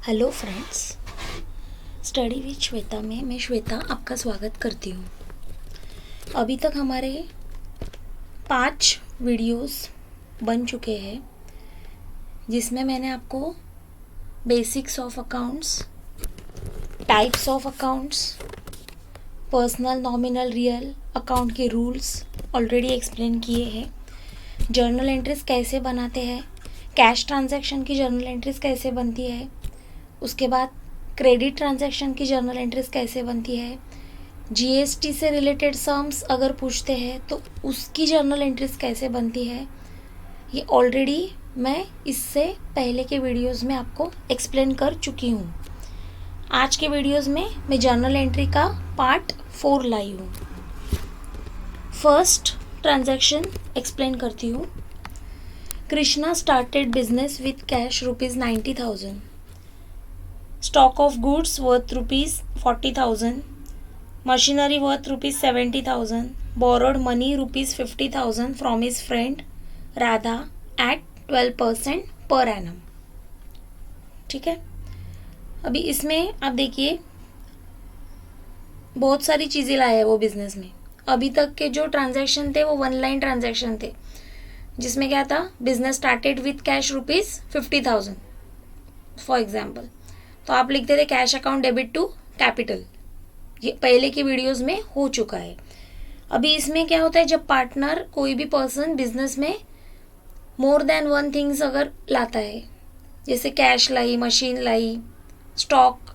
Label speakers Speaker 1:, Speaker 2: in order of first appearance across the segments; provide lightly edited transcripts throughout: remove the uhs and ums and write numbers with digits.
Speaker 1: Hello friends, study with Shweta में मैं श्वेता आपका स्वागत करती हूँ। अभी तक हमारे 5 वीडियोस बन चुके हैं जिसमें मैंने आपको basics of accounts, types of accounts, personal, nominal, real account के रूल्स ऑलरेडी एक्सप्लेन किए हैं। जर्नल एंट्रीज कैसे बनाते हैं, कैश ट्रांजैक्शन की जर्नल एंट्रीज कैसे बनती है, उसके बाद क्रेडिट ट्रांजैक्शन की जर्नल एंट्रीज कैसे बनती है, जीएसटी से रिलेटेड सम्स अगर पूछते हैं तो उसकी जर्नल एंट्रीज कैसे बनती है, ये ऑलरेडी मैं इससे पहले के वीडियोस में आपको एक्सप्लेन कर चुकी हूँ। आज के वीडियोस में मैं जर्नल एंट्री का पार्ट 4 लाई हूँ। फर्स्ट ट्रांजैक्शन एक्सप्लेन करती हूँ। Krishna started business with cash ₹90,000. Stock of goods worth ₹40,000, machinery worth ₹70,000, borrowed money ₹50,000 from his friend Radha at 12% per annum. ठीक है, अभी इसमें आप देखिए बहुत सारी चीज़ें लाए हैं वो बिजनेस में। अभी तक के जो ट्रांजैक्शन थे वो 1 लाइन ट्रांजैक्शन थे, जिसमें क्या था, business started with cash ₹50,000 for example, तो आप लिखते थे cash account debit to capital. ये पहले की वीडियोस में हो चुका है। अभी इसमें क्या होता है, जब पार्टनर कोई भी पर्सन बिजनेस में मोर देन 1 थिंग्स अगर लाता है, जैसे कैश लाई, मशीन लाई, स्टॉक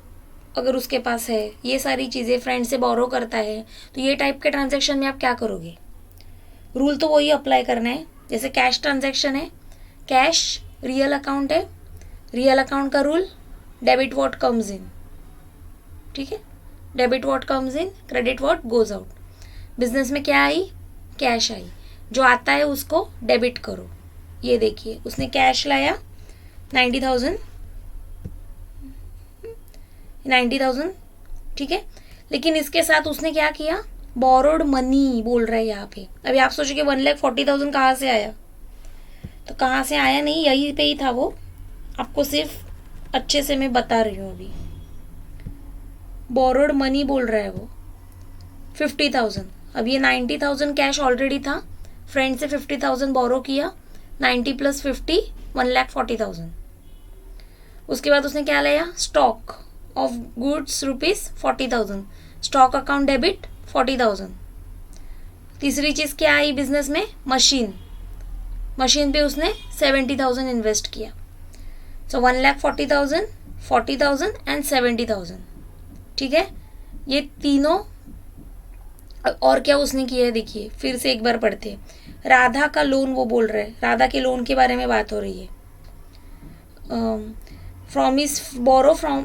Speaker 1: अगर उसके पास है, ये सारी चीज़ें फ्रेंड से बोरो करता है, तो ये टाइप के ट्रांजैक्शन में आप क्या करोगे? रूल तो वही अप्लाई करना है। जैसे कैश ट्रांजैक्शन है, कैश रियल अकाउंट है, रियल अकाउंट का रूल डेबिट व्हाट कम्स इन, ठीक है, debit what comes in, credit what goes out. Business में क्या आई? कैश आई, जो आता है उसको डेबिट करो। ये देखिए उसने कैश लाया 90,000, ठीक है, लेकिन इसके साथ उसने क्या किया, बोरोड मनी बोल रहा है यहाँ पे। अभी आप सोचोगे 1,40,000 कहाँ से आया, तो कहाँ से आया नहीं, यहीं पे ही था वो, आपको सिर्फ अच्छे से मैं बता रही हूँ। अभी बोरोड मनी बोल रहा है वो 50,000। अब ये 90,000 कैश ऑलरेडी था, फ्रेंड से 50,000 बोरो किया, 90 + 50 1,40,000। उसके बाद उसने क्या लिया, stock of goods ₹40,000, stock account debit 40,000। तीसरी चीज़ क्या आई बिजनेस में, मशीन, मशीन पे उसने 70,000 इन्वेस्ट किया। सो 1,40,000, 40,000 एंड 70,000, ठीक है। ये तीनों, और क्या उसने किया है देखिए, फिर से एक बार पढ़ते हैं। राधा का लोन वो बोल रहे हैं, राधा के लोन के बारे में बात हो रही है। From his borrow from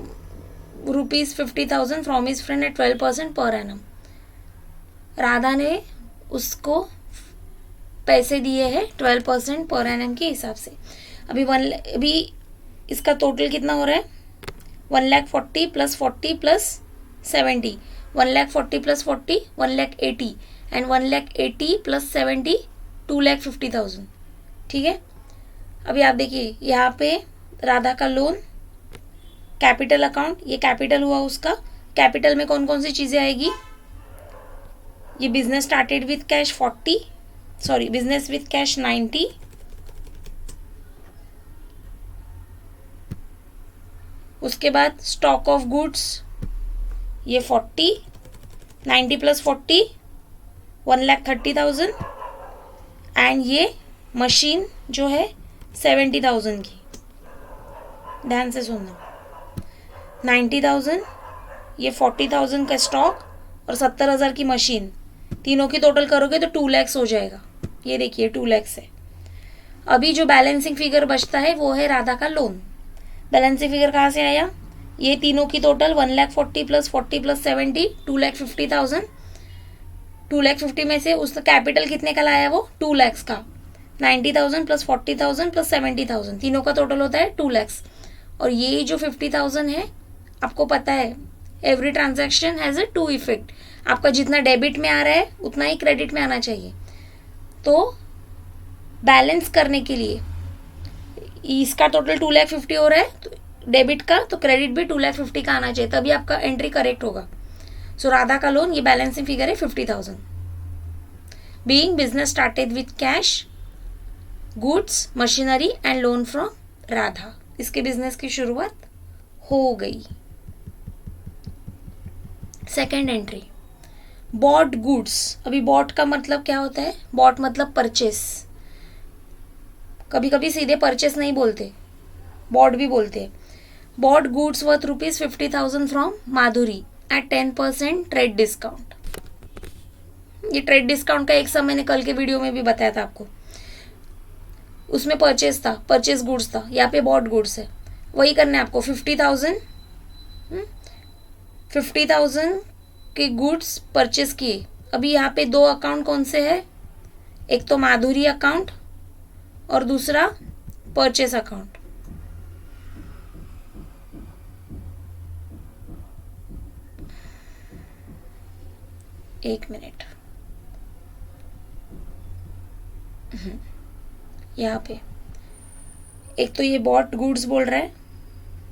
Speaker 1: ₹50,000 from his friend at 12% per annum. Radha ने उसको पैसे दिए हैं 12% पर एनम के हिसाब से। अभी इसका टोटल कितना हो रहा है, 1,40,000 + 40 + 70, 1,40,000 + 40 1,80,000 एंड 1,80,000 + 70 2,50,000, ठीक है। अभी आप देखिए यहाँ पे राधा का लोन, कैपिटल अकाउंट, ये कैपिटल हुआ उसका। कैपिटल में कौन कौन सी चीज़ें आएगी, ये business started with cash business with cash 90, उसके बाद स्टॉक ऑफ गुड्स ये 40, 90 + 40 1,30,000 एंड ये मशीन जो है 70,000 की। ध्यान से सुनना, 90,000, ये 40,000 का स्टॉक और 70,000 की मशीन, तीनों की टोटल करोगे तो 2 लाख हो जाएगा। ये देखिए 2 लाख है। अभी जो बैलेंसिंग फिगर बचता है वो है राधा का लोन। बैलेंसिंग फिगर कहाँ से आया, ये तीनों की टोटल 1,40,000 + 40 + 70 2,50,000। 2,50,000 में से उसका कैपिटल कितने का लाया वो, 2 लाख का। 90,000 + 40,000 + 70,000, तीनों का टोटल होता है 2 लाख। और ये जो 50,000 है, आपको पता है every transaction has a 2 effect. आपका जितना डेबिट में आ रहा है उतना ही क्रेडिट में आना चाहिए। तो बैलेंस करने के लिए इसका टोटल 2,50,000 हो रहा है, तो डेबिट का तो क्रेडिट भी 2,50,000 का आना चाहिए, तभी आपका एंट्री करेक्ट होगा. सो राधा का लोन, ये बैलेंसिंग फिगर है 50,000. Being business started with cash, goods, machinery and loan from Radha. इसके बिजनेस की शुरुआत हो गई. Second entry, bought goods. अभी बॉट का मतलब क्या होता है? बॉट मतलब परचेस. कभी कभी सीधे परचेस नहीं बोलते, बॉट भी बोलते हैं. Bought goods worth ₹50,000 from Madhuri at 10% trade discount. ये ट्रेड डिस्काउंट का एक समय मैंने कल के वीडियो में भी बताया था आपको. उसमें परचेस था, परचेस गुड्स था, यहाँ पे बॉट गुड्स है. वही करना है आपको. 50,000 के गुड्स परचेस किए. अभी यहाँ पे दो अकाउंट कौन से है? एक तो माधुरी अकाउंट और दूसरा परचेस अकाउंट. एक मिनट. यहाँ पे एक तो ये बॉट गुड्स बोल रहा है.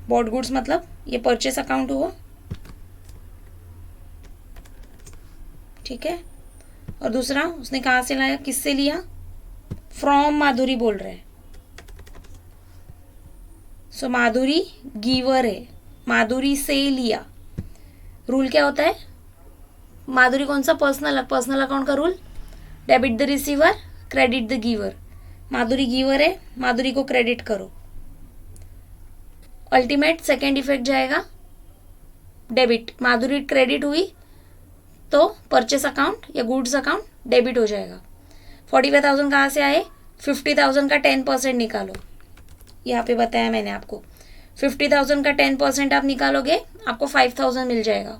Speaker 1: बॉट गुड्स मतलब ये परचेस अकाउंट हुआ, ठीक है. और दूसरा उसने कहाँ से लाया, किससे लिया? फ्रॉम माधुरी बोल रहा है. सो माधुरी गिवर है, माधुरी से लिया. रूल क्या होता है? माधुरी कौन सा? पर्सनल अकाउंट का rule, debit the receiver, credit the giver. Madhuri giver है, माधुरी को क्रेडिट करो. अल्टीमेट सेकेंड इफेक्ट जाएगा डेबिट. माधुरी क्रेडिट हुई तो परचेस अकाउंट या गुड्स अकाउंट डेबिट हो जाएगा. 45,000 कहाँ से आए? 50,000 का 10% निकालो. यहाँ पे बताया मैंने आपको. 50,000 का 10% आप निकालोगे, आपको 5,000 मिल जाएगा.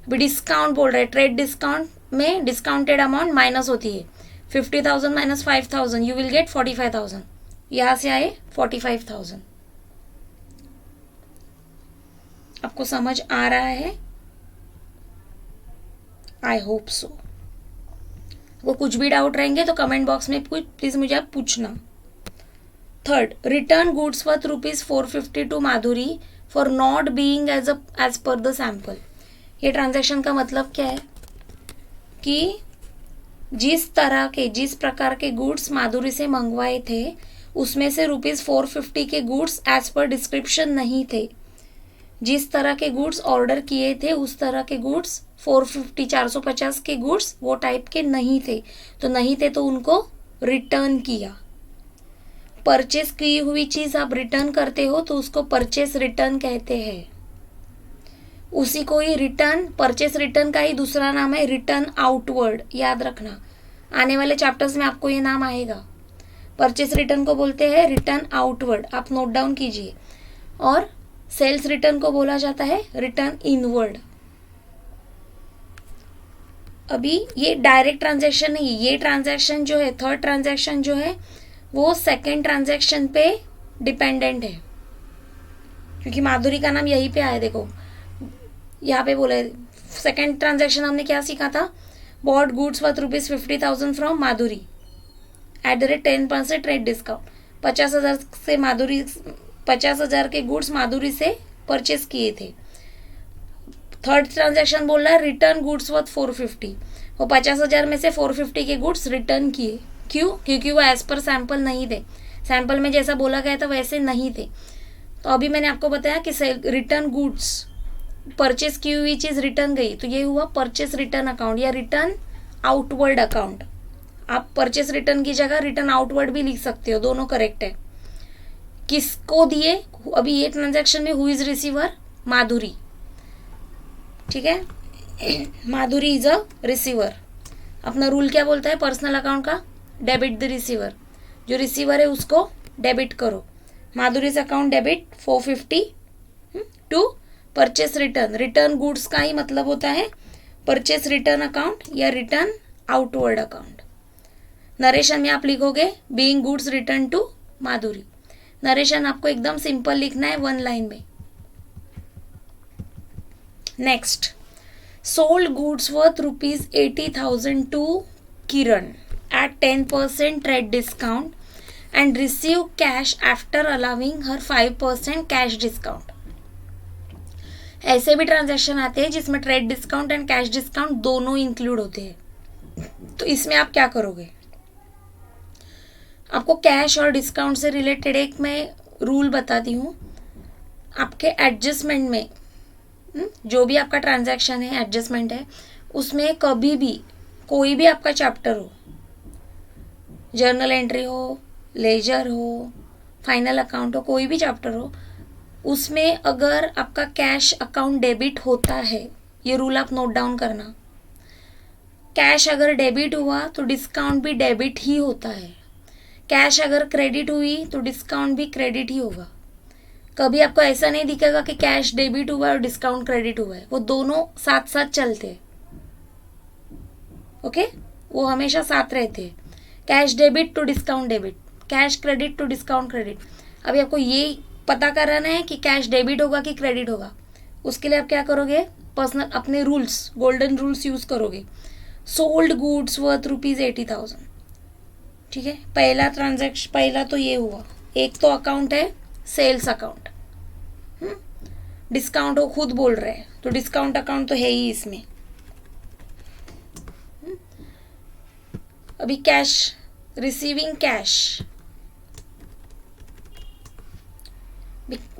Speaker 1: अभी डिस्काउंट बोल रहे हैं. ट्रेड डिस्काउंट में डिस्काउंटेड अमाउंट माइनस होती है. 50,000 माइनस 5,000, यू विल गेट 45,000. यहाँ से आए 45,000. आपको समझ आ रहा है? I hope so. वो कुछ भी डाउट रहेंगे तो कमेंट बॉक्स में प्लीज मुझे आप पूछना. Third, return goods worth ₹450 to Madhuri for not being as per the sample. ये ट्रांजैक्शन का मतलब क्या है कि जिस प्रकार के गुड्स माधुरी से मंगवाए थे उसमें से ₹450 के गुड्स एज पर डिस्क्रिप्शन नहीं थे. जिस तरह के गुड्स ऑर्डर किए थे उस तरह के गुड्स 450 के गुड्स वो टाइप के नहीं थे. तो नहीं थे तो उनको रिटर्न किया. परचेस की हुई चीज आप रिटर्न करते हो तो उसको परचेस रिटर्न कहते हैं. उसी को ही रिटर्न, परचेस रिटर्न का ही दूसरा नाम है रिटर्न आउटवर्ड. याद रखना, आने वाले चैप्टर्स में आपको ये नाम आएगा. परचेस रिटर्न को बोलते हैं रिटर्न आउटवर्ड, आप नोट डाउन कीजिए. और सेल्स रिटर्न को बोला जाता है रिटर्न इनवर्ड. अभी ये डायरेक्ट ट्रांजैक्शन नहीं, ये ट्रांजैक्शन जो है, थर्ड ट्रांजैक्शन जो है वो सेकेंड ट्रांजैक्शन पे डिपेंडेंट है, क्योंकि माधुरी का नाम यहीं पे आया. देखो यहाँ पे बोला है सेकेंड ट्रांजैक्शन हमने क्या सीखा था? Bot goods worth ₹50,000 from Madhuri at the rate 10% trade discount. 50,000 से माधुरी, 50,000 के गुड्स माधुरी से परचेस किए थे. थर्ड ट्रांजैक्शन बोल रहा है रिटर्न गुड्स वर्थ 450. वो 50,000 में से 450 के गुड्स रिटर्न किए. क्यों? क्योंकि वो एज पर सैंपल नहीं थे. सैंपल में जैसा बोला गया था वैसे नहीं थे. तो अभी मैंने आपको बताया कि रिटर्न गुड्स, परचेस की हुई चीज रिटर्न गई, तो ये हुआ परचेस रिटर्न अकाउंट या रिटर्न आउटवर्ड अकाउंट. आप परचेस रिटर्न की जगह रिटर्न आउटवर्ड भी लिख सकते हो, दोनों करेक्ट है. किसको दिए? अभी ये ट्रांजैक्शन में हु इज रिसीवर? माधुरी. ठीक है, माधुरी इज अ रिसीवर. अपना रूल क्या बोलता है पर्सनल अकाउंट का? Debit the receiver. जो रिसीवर है उसको डेबिट करो. Madhuri's account debit 450 to purchase return. Return goods का ही मतलब होता है परचेस रिटर्न अकाउंट या रिटर्न आउटवर्ड अकाउंट. नरेशन में आप लिखोगे being goods return to Madhuri. Narration आपको एकदम सिंपल लिखना है, 1 लाइन में. Next, sold goods worth ₹80,000 to Kiran at 10% trade discount. and receive cash after allowing her 5% cash discount. ऐसे भी ट्रांजैक्शन आते हैं जिसमें trade discount and cash discount दोनों इंक्लूड होते हैं. तो इसमें आप क्या करोगे? आपको कैश और डिस्काउंट से रिलेटेड एक मैं रूल बताती हूँ. आपके एडजस्टमेंट में जो भी आपका ट्रांजैक्शन है, एडजस्टमेंट है, उसमें कभी भी कोई भी आपका चैप्टर हो, जर्नल एंट्री हो, लेजर हो, फाइनल अकाउंट हो, कोई भी चैप्टर हो, उसमें अगर आपका कैश अकाउंट डेबिट होता है, ये रूल आप नोट डाउन करना. कैश अगर डेबिट हुआ तो डिस्काउंट भी डेबिट ही होता है. कैश अगर क्रेडिट हुई तो डिस्काउंट भी क्रेडिट ही होगा. कभी आपको ऐसा नहीं दिखेगा कि कैश डेबिट हुआ है और डिस्काउंट क्रेडिट हुआ है. वो दोनों साथ साथ चलते हैं. ओके, वो हमेशा साथ रहते हैं. Cash debit to discount debit, cash credit to discount credit. अभी आपको ये पता कराना है कि कैश डेबिट होगा कि क्रेडिट होगा. उसके लिए आप क्या करोगे? पर्सनल अपने रूल्स, गोल्डन रूल्स यूज करोगे. Sold goods worth ₹80,000. ठीक है, पहला तो ये हुआ. एक तो अकाउंट है सेल्स अकाउंट. डिस्काउंट वो खुद बोल रहे हैं तो डिस्काउंट अकाउंट तो है ही इसमें. अभी कैश, रिसीविंग कैश.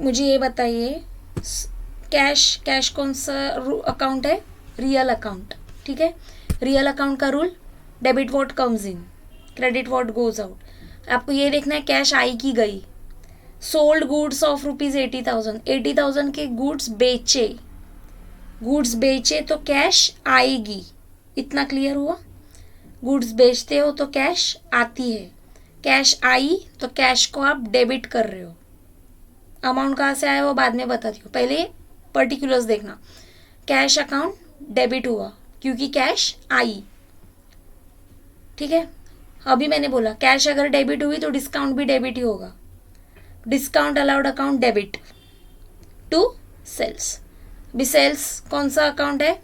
Speaker 1: मुझे ये बताइए, कैश कौन सा अकाउंट है? Real account. ठीक है, रियल अकाउंट का rule, debit what comes in, credit what goes out. आपको ये देखना है कैश आई की गई. सोल्ड गुड्स ऑफ ₹80,000, 80,000 के गुड्स बेचे तो कैश आएगी. इतना क्लियर हुआ? गुड्स बेचते हो तो कैश आती है. कैश आई तो कैश को आप डेबिट कर रहे हो. अमाउंट कहाँ से आया वो बाद में बताती हूँ, पहले पर्टिकुलर्स देखना. कैश अकाउंट डेबिट हुआ क्योंकि कैश आई. ठीक है, अभी मैंने बोला कैश अगर डेबिट हुई तो डिस्काउंट भी डेबिट ही होगा. Discount allowed account debit to sales. भी सेल्स कौन सा अकाउंट है?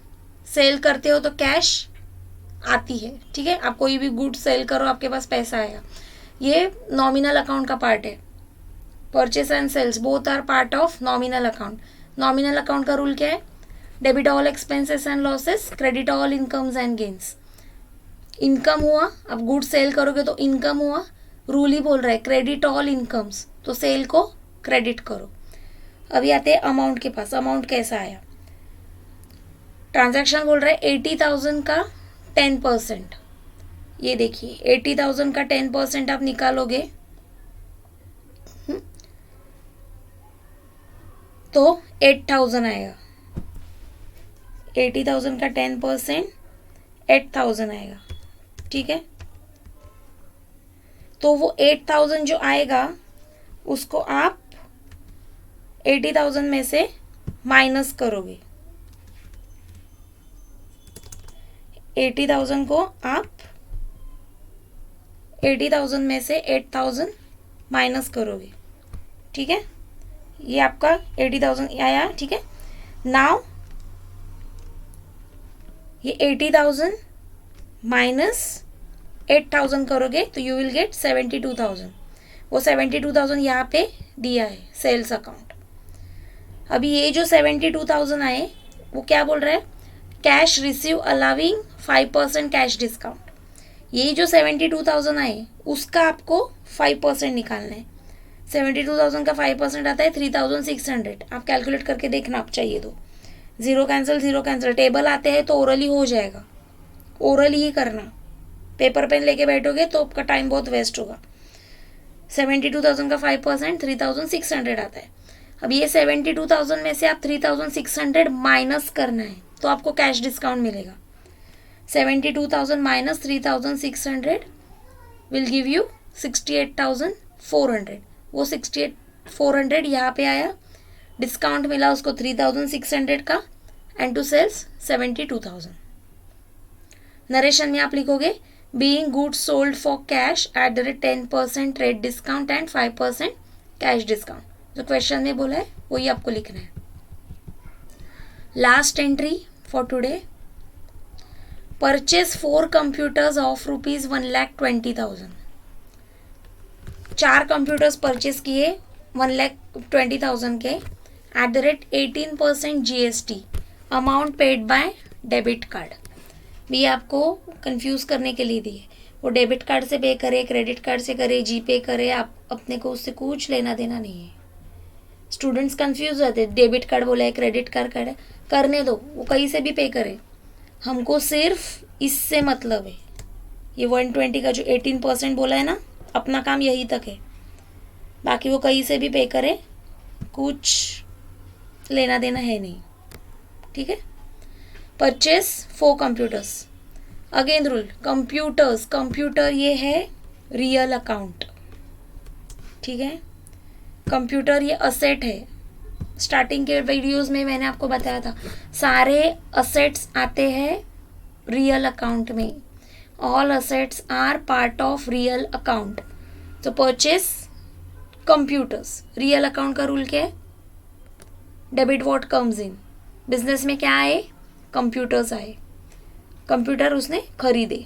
Speaker 1: सेल करते हो तो कैश आती है. ठीक है, आप कोई भी गुड सेल करो आपके पास पैसा आएगा. ये नॉमिनल अकाउंट का पार्ट है. Purchase and sales both are part of nominal account. Nominal account का रूल क्या है? Debit all expenses and losses, credit all incomes and gains. Income हुआ, अब गुड सेल करोगे तो इनकम हुआ. रूल ही बोल रहा है क्रेडिट ऑल इनकम्स, तो सेल को क्रेडिट करो. अभी आते हैं अमाउंट के पास. अमाउंट कैसा आया? ट्रांजैक्शन बोल रहा है 80,000 का 10%. ये देखिए 80,000 का 10% आप निकालोगे तो 8,000 आएगा. 80,000 का 10% 8,000 आएगा. ठीक है, तो वो 8,000 जो आएगा उसको आप 80,000 में से माइनस करोगे. 80,000 को आप 80,000 में से 8,000 माइनस करोगे. ठीक है, ये आपका 80,000 आया. ठीक है, नाउ ये 80,000 माइनस 8,000 करोगे तो यू विल गेट 72,000. वो 72,000 यहाँ पे दिया है सेल्स अकाउंट. अभी ये जो 72,000 आए वो क्या बोल रहा है? Cash receive allowing 5% cash discount. ये जो 72,000 आए उसका आपको 5% निकालना है. 72,000 का 5% आता है 3,600. आप कैलकुलेट करके देखना, आप चाहिए तो. Zero cancel. टेबल आते हैं तो ओरली हो जाएगा, ओरली ही करना. पेपर पेन लेके बैठोगे तो आपका टाइम बहुत वेस्ट होगा. 72,000 का 5% 3,600 आता है. अब ये 72,000 में से आप 3,600 माइनस करना है तो आपको कैश डिस्काउंट मिलेगा. 72,000 माइनस 3,600 विल गिव यू 68,400. वो 68,400 यहाँ पे आया. डिस्काउंट मिला उसको 3,600 का एंड टू सेल्स 72,000. नरेशन में आप लिखोगे being goods sold for cash at the rate 10% trade discount and 5% cash discount. जो क्वेश्चन में बोला है वही आपको लिखना है. Last entry for today, purchase 4 computers of ₹1,20,000. 4 computers purchase किए 1,20,000 के @18% GST amount paid by debit card. भी आपको कंफ्यूज करने के लिए दिए, वो डेबिट कार्ड से पे करे, क्रेडिट कार्ड से करे, जीपे करे, आप अपने को उससे कुछ लेना देना नहीं है। स्टूडेंट्स कंफ्यूज रहते, डेबिट कार्ड बोला है, क्रेडिट कार्ड है, करने दो, वो कहीं से भी पे करे, हमको सिर्फ इससे मतलब है। ये 120 का जो 18% बोला है ना, अपना काम यही तक है, बाकी वो कहीं से भी पे करे, कुछ लेना देना है नहीं, ठीक है। Purchase 4 computers, again rule, computers, computer ये है रियल अकाउंट, ठीक है। कंप्यूटर ये असेट है। स्टार्टिंग के वीडियोस में मैंने आपको बताया था, सारे असेट्स आते हैं रियल अकाउंट में, all assets are part of real account. तो परचेस कंप्यूटर्स, रियल अकाउंट का रूल क्या है, debit what comes in, business में क्या आए, कंप्यूटर्स आए, कंप्यूटर उसने खरीदे,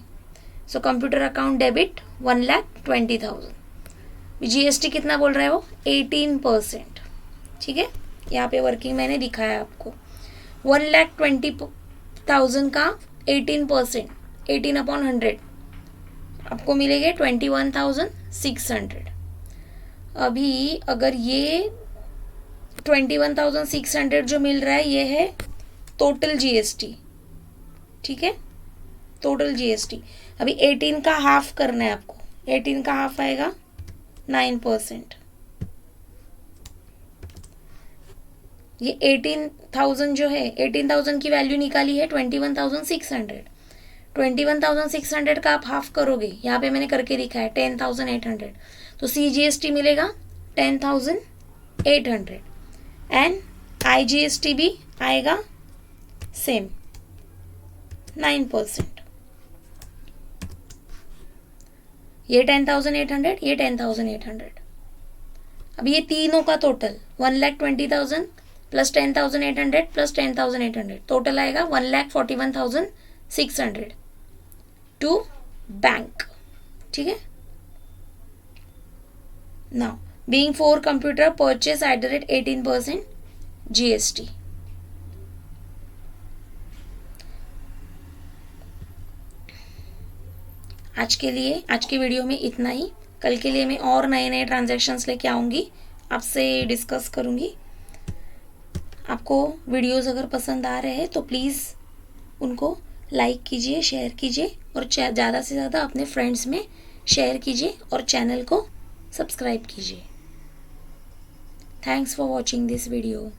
Speaker 1: सो कंप्यूटर अकाउंट डेबिट 1,20,000। GST कितना बोल रहा है वो, 18%, ठीक है। यहाँ पे वर्किंग मैंने दिखाया आपको, 1,20,000 का 18%, 18/100 आपको मिलेंगे 21,600। अभी अगर ये 21,600 जो मिल रहा है ये है टोटल GST, ठीक है, टोटल GST। अभी 18 का हाफ करना है आपको, 18 का हाफ आएगा 9%। ये 18,000 जो है, 18,000 की वैल्यू निकाली है 21,600, 21,600 का आप हाफ करोगे, यहाँ पे मैंने करके दिखाया 10,800, तो CGST मिलेगा 10,800 एंड IGST भी आएगा सेम 9%। ये 10,800, ये 10,800। अब ये तीनों का टोटल 1,20,000 प्लस 10,800 प्लस 10,800 टोटल आएगा 1,41,600 टू बैंक, ठीक है। Now being 4 computer purchase @18% GST। आज के वीडियो में इतना ही। कल के लिए मैं और नए नए ट्रांजैक्शंस लेके आऊँगी, आपसे डिस्कस करूँगी। आपको वीडियोस अगर पसंद आ रहे हैं तो प्लीज़ उनको लाइक कीजिए, शेयर कीजिए और ज़्यादा से ज़्यादा अपने फ्रेंड्स में शेयर कीजिए और चैनल को सब्सक्राइब कीजिए। Thanks for watching this video.